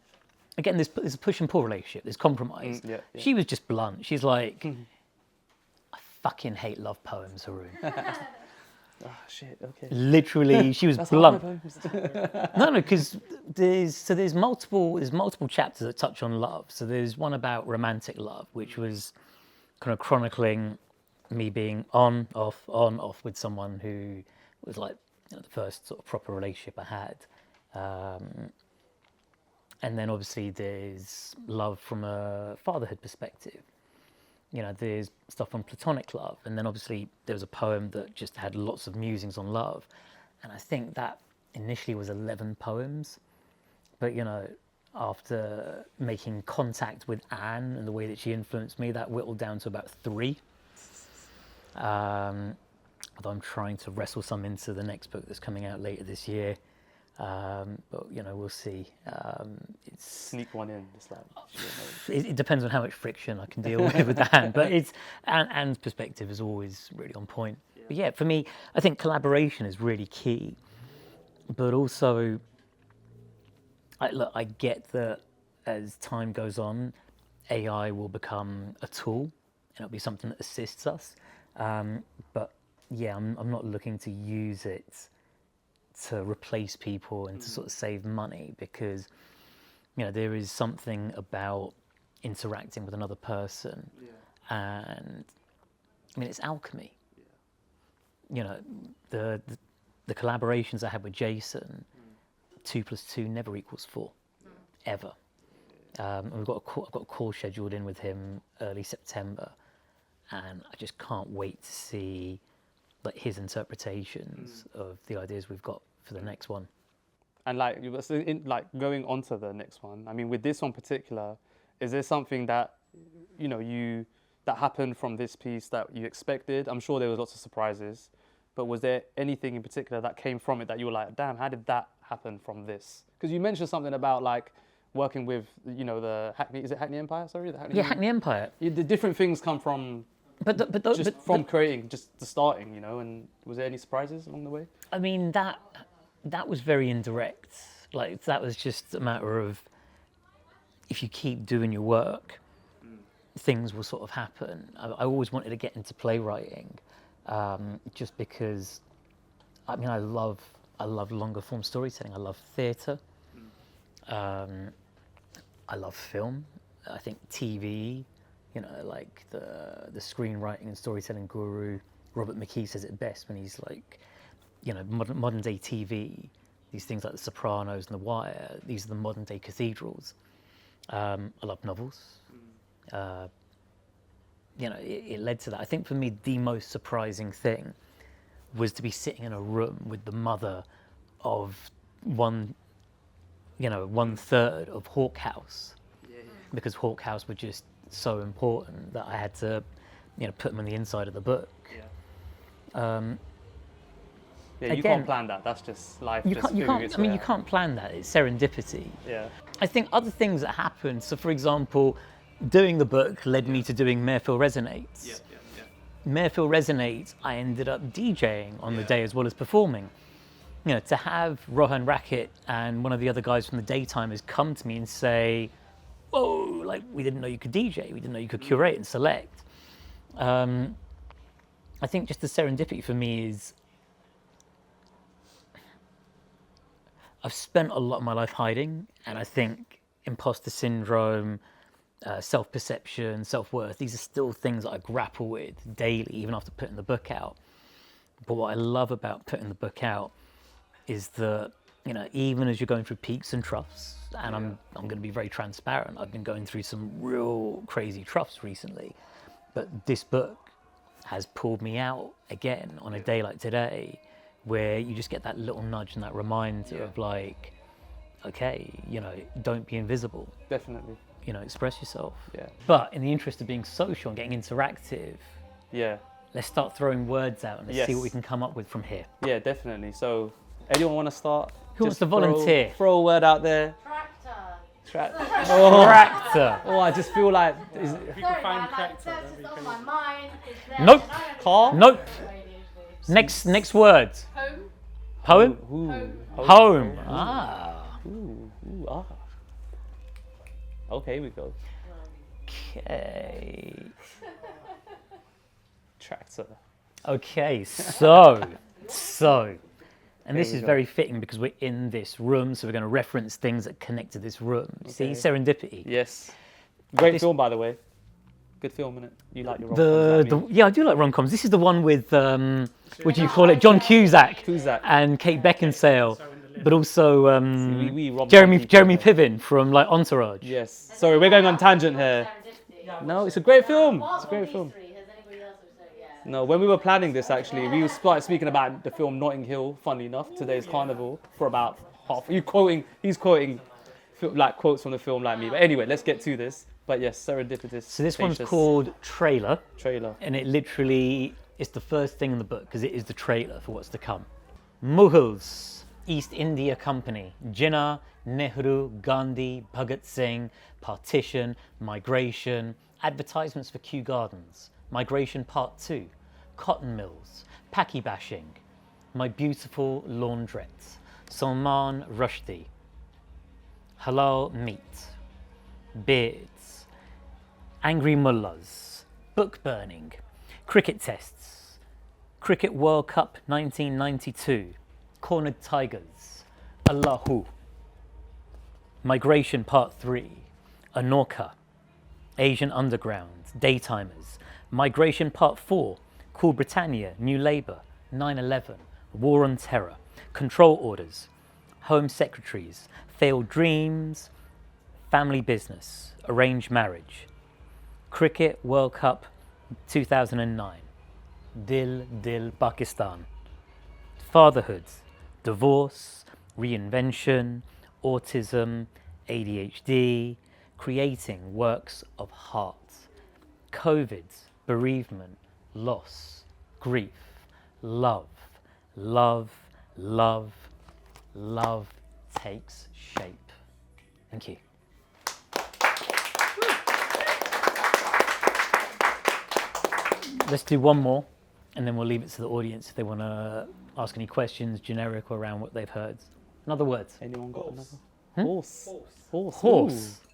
there's a push and pull relationship, there's compromise. Yeah. She was just blunt. She's like, I fucking hate love poems, Haroon. Ah, shit. Okay. Literally, she was That's all my blunt. poems. No, because there's multiple chapters that touch on love. So there's one about romantic love, which was kind of chronicling me being on, off with someone who was like, you know, the first sort of proper relationship I had. And then obviously there's love from a fatherhood perspective. You know, there's stuff on platonic love. And then obviously there was a poem that just had lots of musings on love. And I think that initially was 11 poems. But, you know, after making contact with Anne and the way that she influenced me, that whittled down to about 3. Although I'm trying to wrestle some into the next book that's coming out later this year. But, you know, we'll see. It's Sneak one in. Just like, it depends on how much friction I can deal with Anne. But it's Anne's perspective is always really on point. Yeah. But yeah, for me, I think collaboration is really key. But also, I get that as time goes on, AI will become a tool and it'll be something that assists us. But yeah, I'm not looking to use it to replace people and to sort of save money, because, you know, there is something about interacting with another person. And I mean, it's alchemy. You know, the collaborations I had with Jason, 2 + 2 never equals 4, ever. And I've got a call scheduled in with him early September, and I just can't wait to see like his interpretations of the ideas we've got for the next one. and like, going on to the next one, I mean, with this one particular, is there something that, you know, that happened from this piece that you expected? I'm sure there was lots of surprises, but was there anything in particular that came from it that you were like, damn, how did that happen from this? Because you mentioned something about like working with, you know, the Hackney, is it Hackney Empire? Sorry, the Hackney Empire. The different things come from creating, just the starting, you know. And was there any surprises along the way? I mean, that was very indirect. Like, that was just a matter of, if you keep doing your work, things will sort of happen. I always wanted to get into playwriting, just because, I mean, I love longer form storytelling. I love theatre. I love film. I think TV, you know, like the screenwriting and storytelling guru Robert McKee says it best when he's like, you know, modern day TV, these things like The Sopranos and The Wire, these are the modern day cathedrals. I love novels. You know, it led to that. I think for me, the most surprising thing was to be sitting in a room with the mother of 1/3 of Hawk House, because Hawk House were just so important that I had to, you know, put them on the inside of the book. You Again, can't plan that. That's just life. You can't plan that. It's serendipity. Yeah. I think other things that happened. So, for example, doing the book led me to doing Mayfield Resonates. Mayfield Resonates, I ended up DJing on the day as well as performing. You know, to have Rohan Rackett and one of the other guys from the Daytimers come to me and say, "Whoa, like, we didn't know you could DJ. We didn't know you could curate and select." I think just the serendipity for me is, I've spent a lot of my life hiding, and I think imposter syndrome, self-perception, self-worth, these are still things that I grapple with daily, even after putting the book out. But what I love about putting the book out is that, you know, even as you're going through peaks and troughs, and I'm going to be very transparent, I've been going through some real crazy troughs recently, but this book has pulled me out again on a day like today, where you just get that little nudge and that reminder of like, okay, you know, don't be invisible. Definitely. You know, express yourself. Yeah. But in the interest of being social and getting interactive, Yeah. let's start throwing words out and let's see Yes. what we can come up with from here. Yeah, definitely. So, anyone want to start? Who wants Just to volunteer? Throw a word out there. Tractor. Tractor. Oh, I just feel like is it Sorry, man, like, that's just on my mind. It's there, Nope. and I don't Car? know Nope. what it is. Next word. Home. Poem? Ooh. Home. Ah. Ooh, ah. Okay, here we go. Okay. Tractor. Okay, so So, and this we is go. very fitting because we're in this room, so we're going to reference things that connect to this room. See, Okay. serendipity. Yes. Great This- film, by the way. Good film, innit? You like your rom-coms like me. Yeah, I do like rom-coms. This is the one with, what do you call it, John Cusack Cusack. and Kate Beckinsale, but also we rom-com Jeremy people, yeah. Piven from like Entourage. Yes. Sorry, we're going on tangent here. No, it's a great film. It's a great film. Has anybody else also? Yeah. No, when we were planning this, actually, we started speaking about the film Notting Hill. Funnily enough, today's Carnival for about half. He's quoting like quotes from the film like me. But anyway, let's get to this. But yes, serendipitous. So this one's spacious called Trailer, Trailer. and it literally is the first thing in the book because it is the trailer for what's to come. Mughals, East India Company, Jinnah, Nehru, Gandhi, Bhagat Singh, Partition, Migration, advertisements for Kew Gardens, Migration Part 2, cotton mills, Paki bashing, My Beautiful Laundrette, Salman Rushdie, halal meat, beards, angry mullahs, book burning, cricket tests, Cricket World Cup 1992, cornered tigers, Allahu, Migration Part 3, Anorka, Asian Underground, Daytimers, Migration Part 4, Cool Britannia, New Labour, 9/11, War on Terror, Control Orders, Home Secretaries, Failed Dreams, Family Business, Arranged Marriage, Cricket World Cup 2009, Dil Dil Pakistan, Fatherhood, Divorce, Reinvention, Autism, ADHD, Creating Works of Heart, COVID, Bereavement, Loss, Grief, Love, Love, Love, Love Takes Shape. Thank you. Let's do one more, and then we'll leave it to the audience if they want to ask any questions, generic or around what they've heard. Another word. Anyone got another? Hmm? Horse. Horse. Horse. Ooh.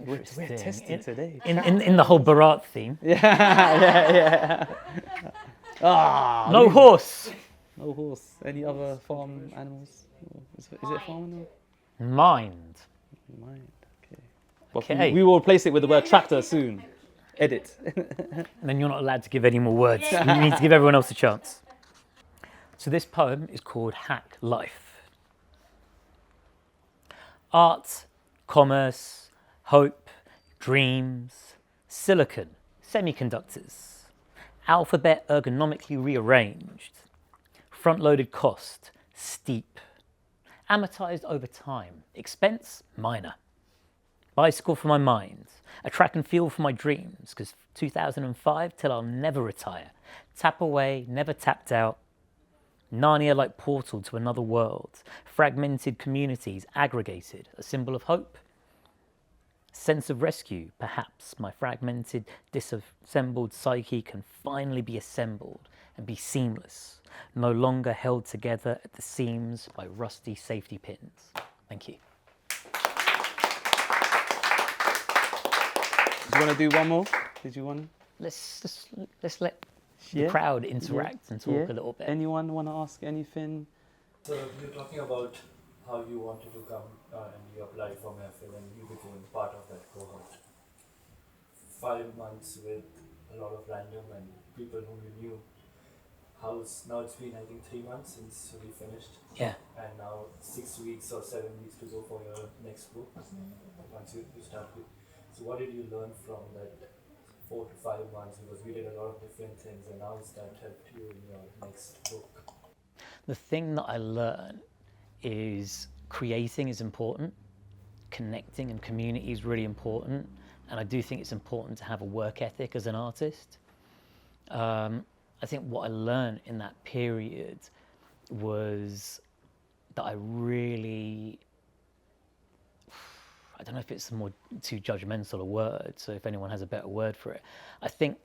We're Interesting. testing today. In the whole Bharat theme. Yeah. Ah. No horse. No horse. Any other farm animals? Is it a farm animal? Mind. Mind. Okay. Well, Okay. we will replace it with the word tractor soon. Edit. And then you're not allowed to give any more words. You need to give everyone else a chance. So this poem is called Hack Life. Art, commerce, hope, dreams, silicon, semiconductors, alphabet ergonomically rearranged, front-loaded cost, steep, amortized over time, expense, minor. Bicycle for my mind, a track and field for my dreams, because 2005 till I'll never retire. Tap away, never tapped out. Narnia like portal to another world. Fragmented communities, aggregated, a symbol of hope. Sense of rescue, perhaps my fragmented, disassembled psyche can finally be assembled and be seamless, no longer held together at the seams by rusty safety pins. Thank you. Do you want to do one more? Did you want? Let's let Yeah. the crowd interact and talk Yeah. a little bit. Anyone want to ask anything? So you're talking about how you wanted to come and you applied for Mahfil and you became part of that cohort. 5 months with a lot of random and people whom you knew. Now it's been I think 3 months since we finished, Yeah. and now 6 weeks or 7 weeks to go for your next book. Once you start with, so what did you learn from that 4 to 5 months? Because we did a lot of different things, and now it's that helped you in your next book. The thing that I learned is creating is important, connecting and community is really important, and I do think it's important to have a work ethic as an artist. I think what I learned in that period was that I don't know if it's too judgmental a word, so if anyone has a better word for it. I think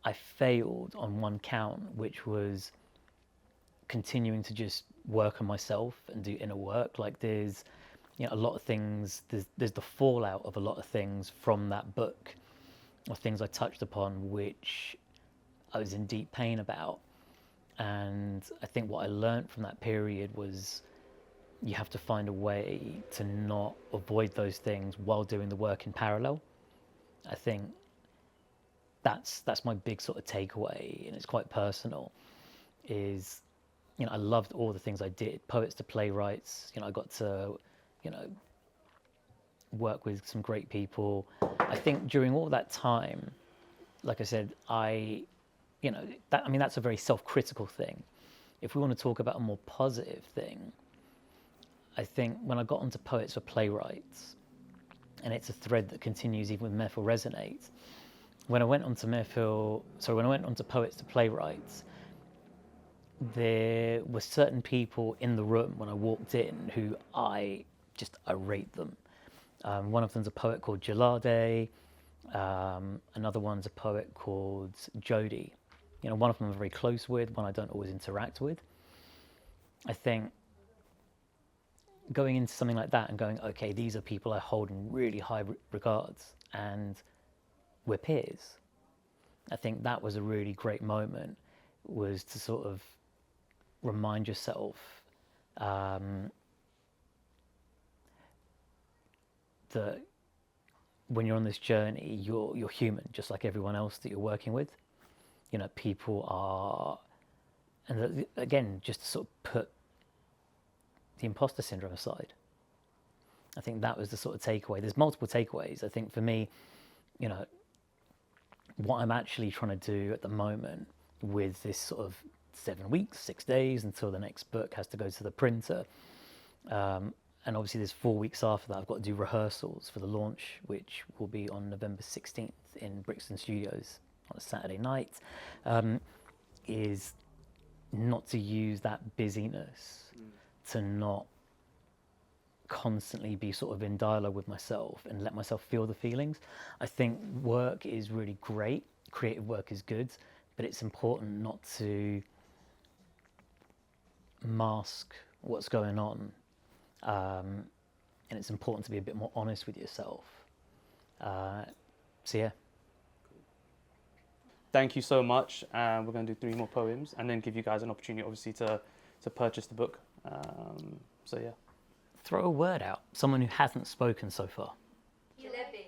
I failed on one count, which was continuing to just work on myself and do inner work. Like there's a lot of things, there's the fallout of a lot of things from that book, or things I touched upon which I was in deep pain about. And I think what I learned from that period was you have to find a way to not avoid those things while doing the work in parallel. I think that's my big sort of takeaway, and it's quite personal, is, I loved all the things I did, poets to playwrights. I got to, work with some great people. I think during all that time, like I said, that's a very self-critical thing. If we want to talk about a more positive thing, I think when I got onto poets for playwrights, and it's a thread that continues even with Mehfil Resonate, when I went onto poets to playwrights, there were certain people in the room when I walked in who I rate them. One of them's a poet called Jalade. Another one's a poet called Jody. One of them I'm very close with, one I don't always interact with. I think going into something like that and going, okay, these are people I hold in really high regards and we're peers. I think that was a really great moment, was to sort of remind yourself that when you're on this journey, you're human, just like everyone else that you're working with. People are, and again, just to sort of put the imposter syndrome aside. I think that was the sort of takeaway. There's multiple takeaways. I think for me, what I'm actually trying to do at the moment with this sort of 7 weeks, 6 days until the next book has to go to the printer. And obviously there's 4 weeks after that, I've got to do rehearsals for the launch, which will be on November 16th in Brixton Studios on a Saturday night, is not to use that busyness to not constantly be sort of in dialogue with myself and let myself feel the feelings. I think work is really great, creative work is good, but it's important not to mask what's going on. And it's important to be a bit more honest with yourself. So yeah. Thank you so much. We're going to do 3 more poems and then give you guys an opportunity, obviously, to purchase the book. So yeah. Throw a word out. Someone who hasn't spoken so far. Jalebi.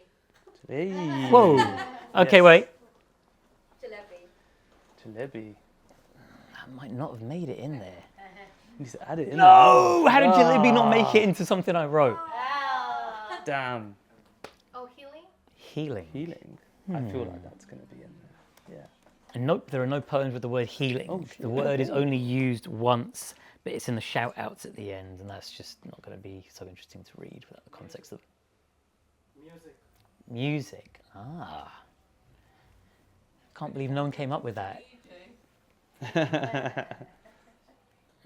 Hey. Whoa. Okay, Yes. wait. Jalebi. That might not have made it in there. You need to add it in No! there. How did Jalebi not make it into something I wrote? Wow. Damn. Oh, healing? Healing. Healing. I feel like that's going to be in there. Yeah. And nope, there are no poems with the word healing. Oh, shit. The word is only used once, but it's in the shout outs at the end, and that's just not going to be so interesting to read without the context of music. Ah. Can't believe no one came up with that.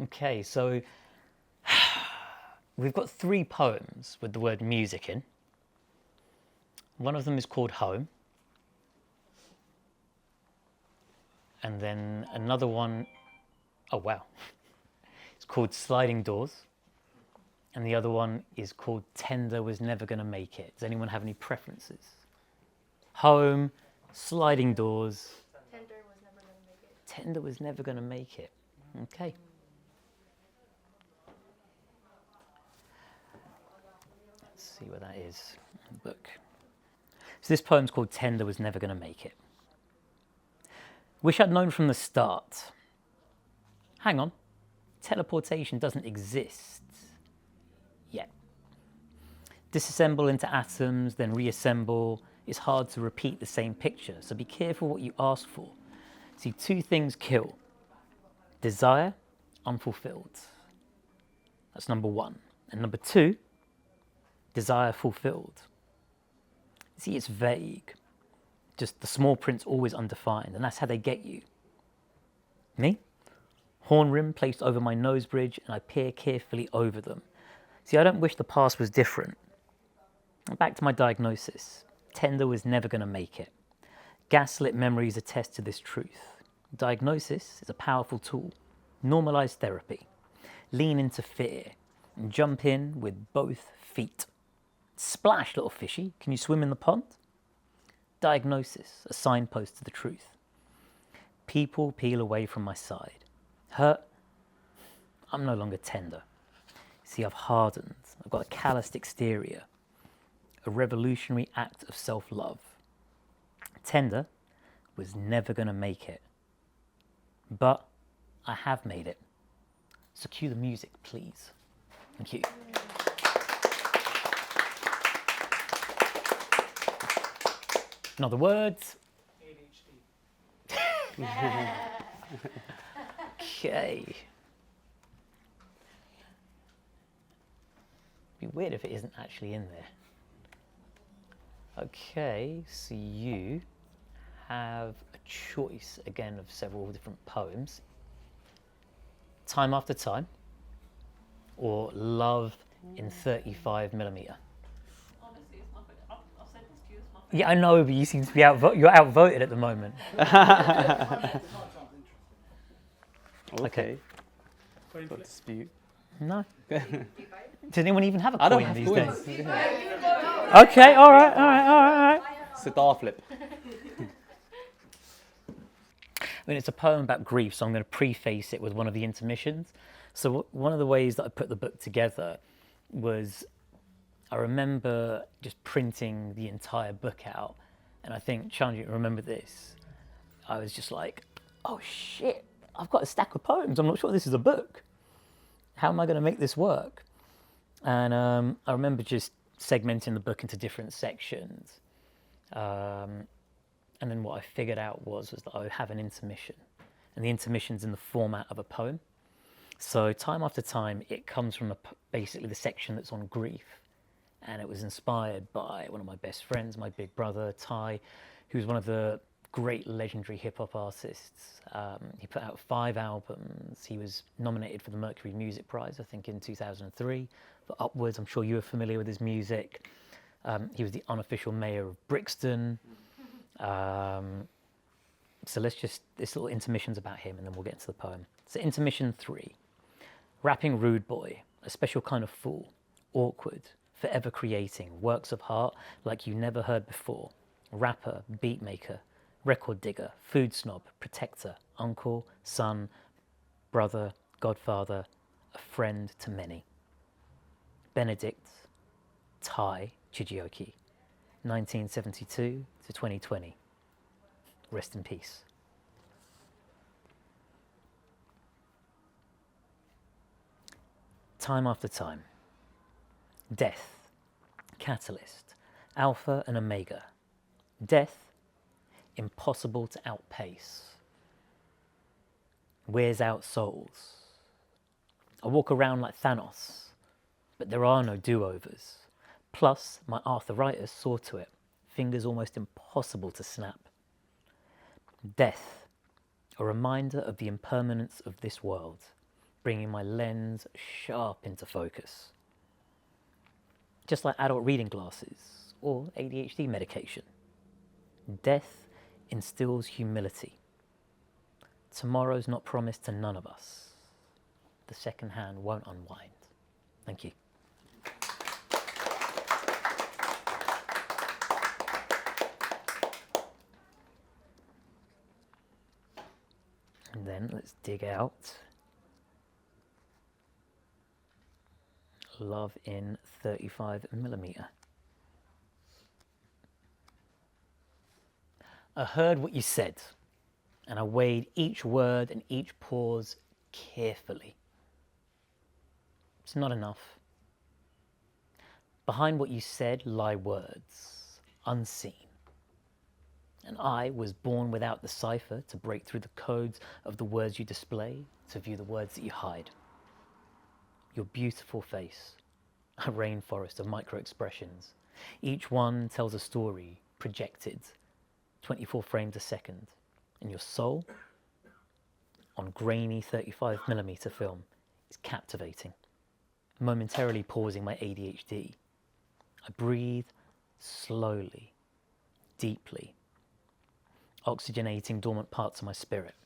Okay, so we've got 3 poems with the word music in. One of them is called Home. And then another one, oh wow, it's called Sliding Doors. And the other one is called Tender Was Never Gonna Make It. Does anyone have any preferences? Home, Sliding Doors. Tender was never gonna make it. Tender Was Never Gonna Make It. Okay. Let's see where that is in the book. So this poem's called Tender Was Never Gonna Make It. Wish I'd known from the start. Hang on. Teleportation doesn't exist yet. Disassemble into atoms, then reassemble. It's hard to repeat the same picture, so be careful what you ask for. See, 2 things kill. Desire, unfulfilled. That's number 1. And number 2, desire fulfilled. See, it's vague. Just the small print's always undefined, and that's how they get you. Me? Horn rim placed over my nose bridge, and I peer carefully over them. See, I don't wish the past was different. Back to my diagnosis. Tender was never going to make it. Gaslit memories attest to this truth. Diagnosis is a powerful tool. Normalize therapy. Lean into fear and jump in with both feet. Splash, little fishy. Can you swim in the pond? Diagnosis, a signpost to the truth. People peel away from my side. Hurt? I'm no longer tender. See, I've hardened. I've got a calloused exterior. A revolutionary act of self-love. Tender was never going to make it. But I have made it. So cue the music, please. Thank you. In other words, okay. Be weird if it isn't actually in there. Okay, so you have a choice again of several different poems. Time After Time, or Love in 35 millimeter. Honestly, it's my favorite. I'll send this to you. It's my favorite. Yeah, I know, but you seem to be you're outvoted at the moment. Okay. Coin Got flip. dispute. No. Does anyone even have a I don't coin have these coins. days? Okay, all right. Sitar flip. I mean, it's a poem about grief, so I'm going to preface it with one of the intermissions. So one of the ways that I put the book together was I remember just printing the entire book out, and I think, Chandra, you remember this? I was just like, oh shit, I've got a stack of poems. I'm not sure this is a book. How am I going to make this work? And I remember just segmenting the book into different sections. And then what I figured out was that I would have an intermission. And the intermission's in the format of a poem. So Time After Time, it comes from basically the section that's on grief. And it was inspired by one of my best friends, my big brother, Ty, who's one of the great legendary hip-hop artists. He put out 5 albums. He was nominated for the Mercury Music Prize, I think in 2003, for Upwards. I'm sure you are familiar with his music. He was the unofficial mayor of Brixton. So this little intermission's about him, and then we'll get into the poem. So intermission 3. Rapping rude boy, a special kind of fool, awkward, forever creating works of art like you never heard before. Rapper, beat maker, record digger, food snob, protector, uncle, son, brother, godfather, a friend to many. Benedict, Tai Chijioki, 1972 to 2020. Rest in peace. Time After Time. Death, catalyst, alpha and omega. Death, impossible to outpace. Wears out souls. I walk around like Thanos, but there are no do-overs. Plus, my arthritis saw to it. Fingers almost impossible to snap. Death, a reminder of the impermanence of this world, bringing my lens sharp into focus. Just like adult reading glasses or ADHD medication. Death instills humility. Tomorrow's not promised to none of us. The second hand won't unwind. Thank you. And then let's dig out Love in 35 millimeter. I heard what you said, and I weighed each word and each pause carefully. It's not enough. Behind what you said lie words, unseen. And I was born without the cipher to break through the codes of the words you display, to view the words that you hide. Your beautiful face, a rainforest of micro-expressions. Each one tells a story, projected, 24 frames a second. And your soul, on grainy 35 millimeter film, is captivating. Momentarily pausing my ADHD. I breathe slowly, deeply, oxygenating dormant parts of my spirit.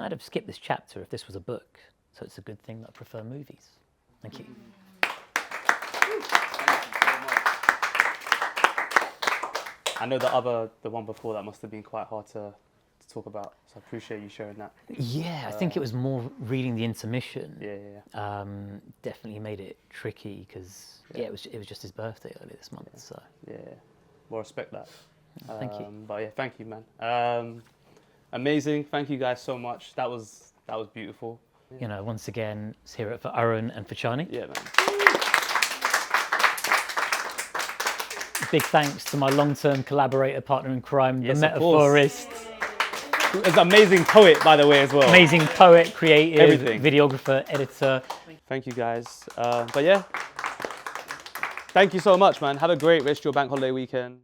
I'd have skipped this chapter if this was a book, so it's a good thing that I prefer movies. Thank you. I know the one before that must have been quite hard to talk about. So I appreciate you sharing that. Yeah, I think it was more reading the intermission. Yeah. Definitely made it tricky because it was just his birthday earlier this month. So Yeah. Well, respect that. Thank you. But yeah, thank you, man. Amazing. Thank you guys so much. That was beautiful. you know, once again, let's hear it for Haroon and for Chani. Yeah, man. Big thanks to my long-term collaborator, partner in crime, Yes, the of course. metaphorist, He's an amazing poet, by the way, as well. amazing poet, creative, Everything. videographer, editor. Thank you, guys. But yeah, thank you so much, man. Have a great rest of your bank holiday weekend.